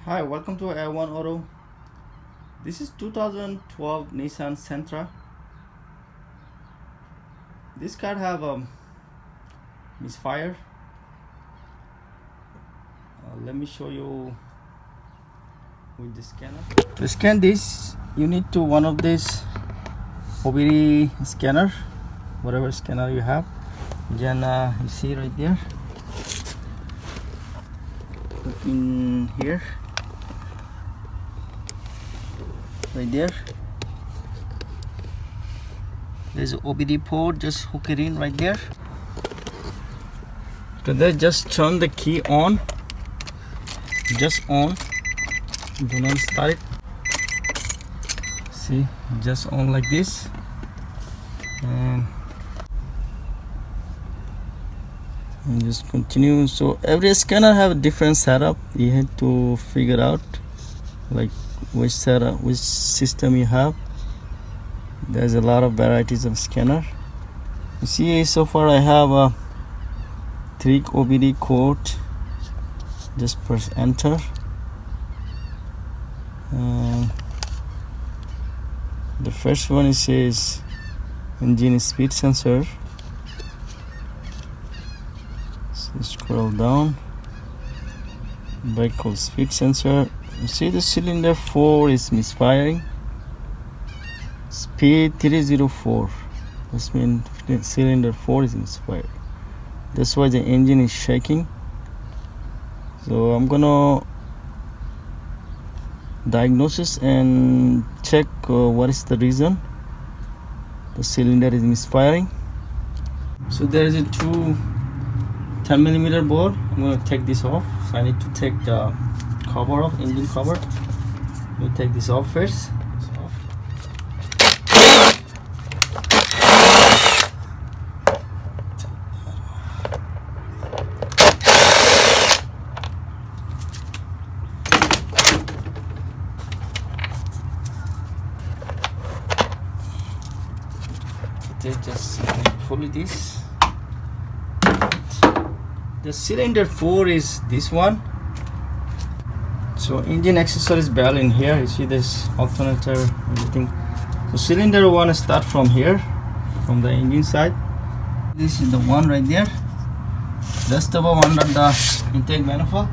Hi, welcome to Air1 Auto. This is 2012 Nissan Sentra. This car have a misfire. Let me show you with the scanner. To scan this, you need to one of this OBD scanner, whatever scanner you have. Then you see right there. Put in here. Right there, there's an OBD port, just hook it in right there. So then just turn the key on, just on, do not start it. See, just on like this, and just continue. So every scanner have a different setup. You have to figure out like which setup, which system you have. There's a lot of varieties of scanner. You see, so far I have a 3 OBD code. Just press enter. The first one, it says engine speed sensor. So scroll down, vehicle speed sensor. You see the cylinder 4 is misfiring. Speed 304. This means cylinder 4 is misfiring. That's why the engine is shaking. So I'm gonna diagnosis and check what is the reason the cylinder is misfiring. So there is a two 10mm bore. I'm gonna take this off. So I need to take the cover off, engine cover. Let me take this off first. Just pull this. The cylinder 4 is this one. So engine accessories bell in here. You see this alternator, everything. So cylinder 1 start from here, from the engine side. This is the one right there. Rest of them under the intake manifold.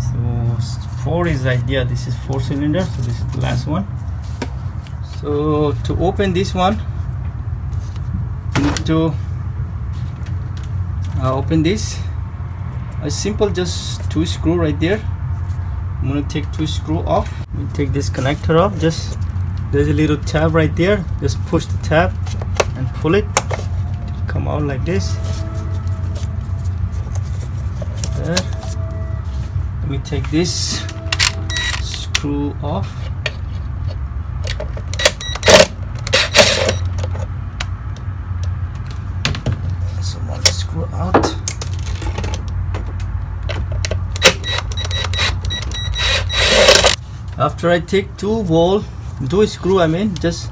So 4 is right there. This is 4 cylinder. So this is the last one. So to open this one, you need to open this. A simple just 2 screw right there. I'm gonna take 2 screw off. We take this connector off. Just there's a little tab right there. Just push the tab and pull it. Come out like this. There. Let me take this screw off. So one screw out. After I take 2 screw, just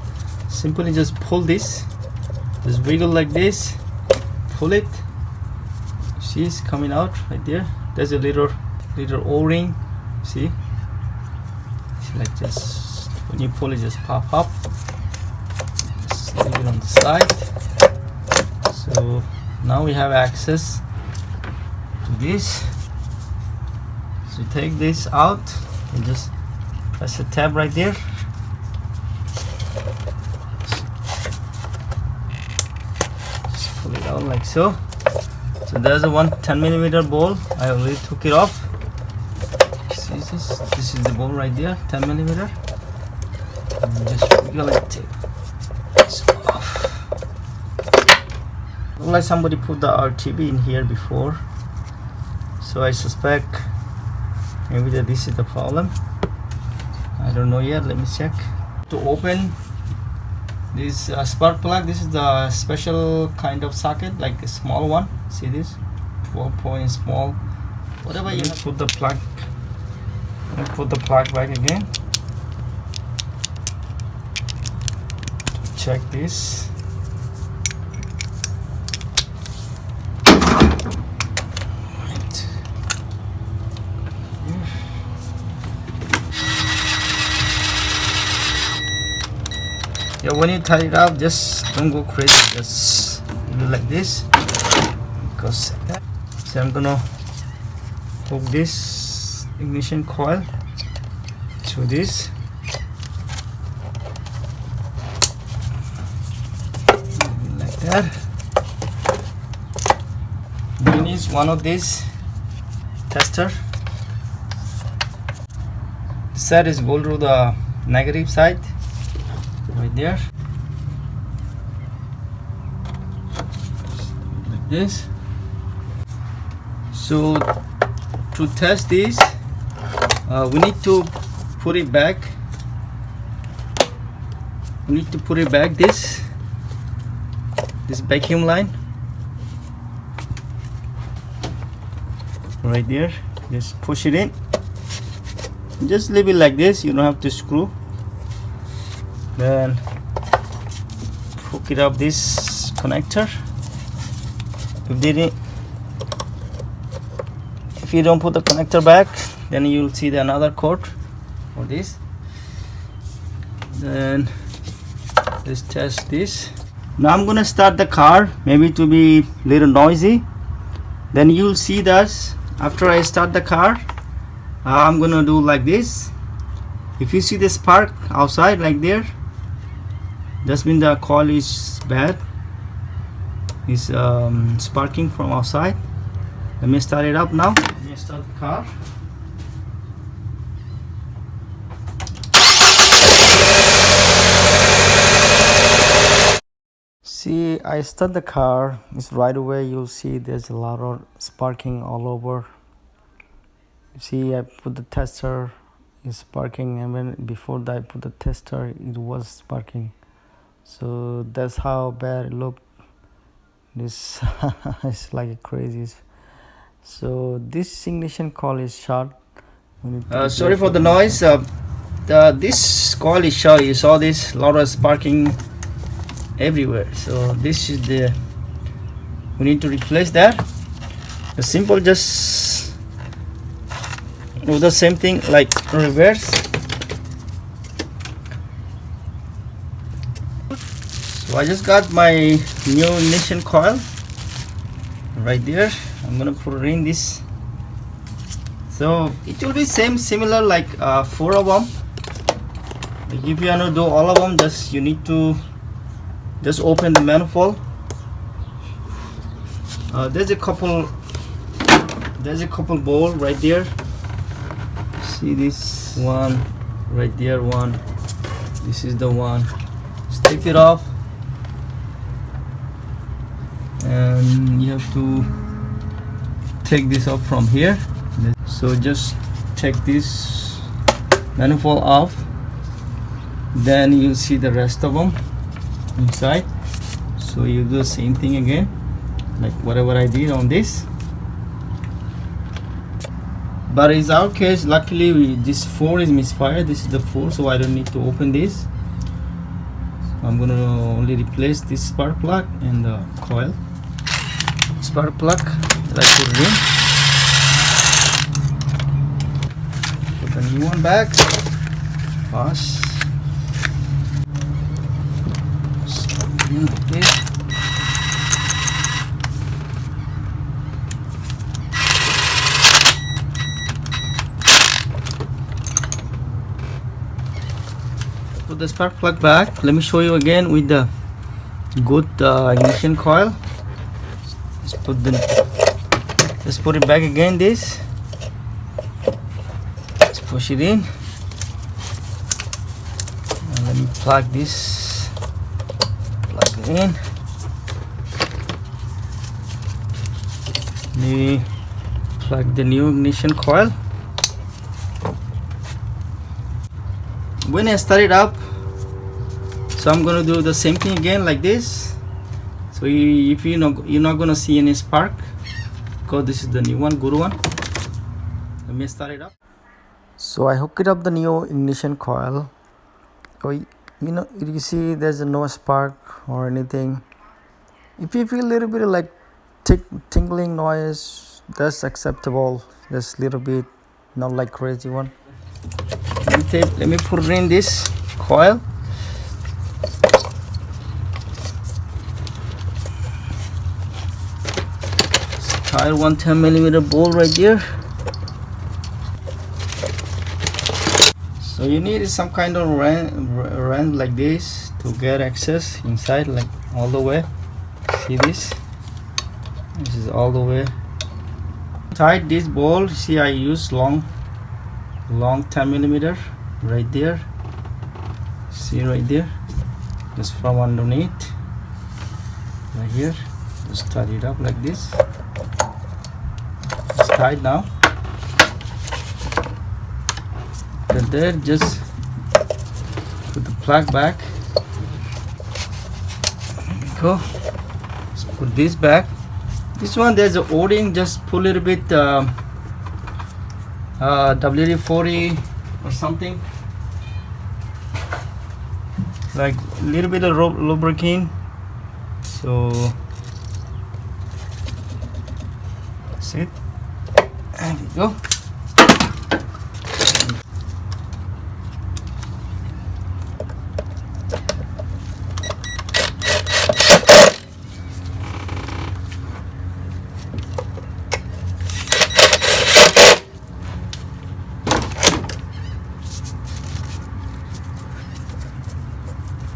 simply just pull this, just wiggle like this, pull it. See, it's coming out right there. There's a little O-ring. See, it's like just when you pull it, just pop up. Just leave it on the side. So now we have access to this. So take this out and just press the tab right there. Just pull it out like so. So there's a 10mm ball. I already took it off. See this? This is the ball right there, 10mm. And just wiggle it. Take this off. Looks like somebody put the RTB in here before. So I suspect maybe that this is the problem. I don't know yet. Let me check. To open this spark plug, this is the special kind of socket, like a small one. See this? 12-point small. Whatever you put the plug. Put the plug back again. Check this. Right. Yeah, when you tie it up, just don't go crazy, just do it like this, because so I'm gonna hook this ignition coil to this, like that. You need one of these tester. The set is go to the negative side right there, like this. So to test this, we need to put it back. We need to put it back this vacuum line right there. Just push it in. Just leave it like this. You don't have to screw. Then hook it up this connector. If you don't put the connector back, then you'll see the another cord for this. Then let's test this. Now I'm gonna start the car, maybe to be a little noisy. Then you'll see that after I start the car, I'm gonna do like this. If you see the spark outside like there, that means the coil is bad. It's sparking from outside. Let me start it up now. Let me start the car. See, I start the car. It's right away. You'll see there's a lot of sparking all over. See, I put the tester. It's sparking, and when before that I put the tester, it was sparking. So that's how bad it looked. This is like crazy. So this ignition coil is short. Sorry for the noise. This coil is short. You saw this lot of sparking everywhere. So this is we need to replace that. The simple, just do the same thing like reverse. So I just got my new ignition coil right there. I'm gonna put it in this. So it will be similar like 4 of them. Like if you want to do all of them, you need to just open the manifold. There's a couple bowl right there. See this one right there, one. This is the one. Just take it off, and you have to take this off from here. So just take this manifold off, then you'll see the rest of them inside. So you do the same thing again, like whatever I did on this. But in our case, luckily this 4 is Misfire. This is the 4, so I don't need to open this. So I'm gonna only replace this spark plug and the coil. Spark plug, let's put it in. Put the new one back. Fast. Okay. Put the spark plug back. Let me show you again with the good ignition coil. Let's put it back again. This. Let's push it in. And let me plug this. Plug it in. Let me plug the new ignition coil. When I start it up, so I'm gonna do the same thing again like this. So if you're not gonna see any spark, because this is the new one, good one. Let me start it up. So I hooked up the new ignition coil. So you see there's no spark or anything. If you feel a little bit of like tingling noise, that's acceptable. Just a little bit, not like crazy one. Let me put it in this coil. entire 110mm bowl right there. So you need some kind of wrench like this to get access inside, like all the way. See this? This is all the way tight. This bowl, see, I use long 10mm right there. See right there, just from underneath right here, just tie it up like this. It's tight now. And there, just put the plug back. There we go. Let's put this back. This one, there's a O-ring, just put a little bit WD-40 or something, like a little bit of lubricant. So that's it. There we go.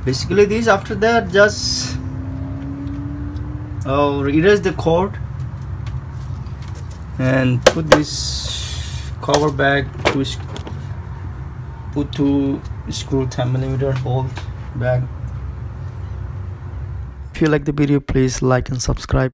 Basically this, after that, just erase the cord and put this cover back to put two screw 10mm bolt back. If you like the video, please like and subscribe.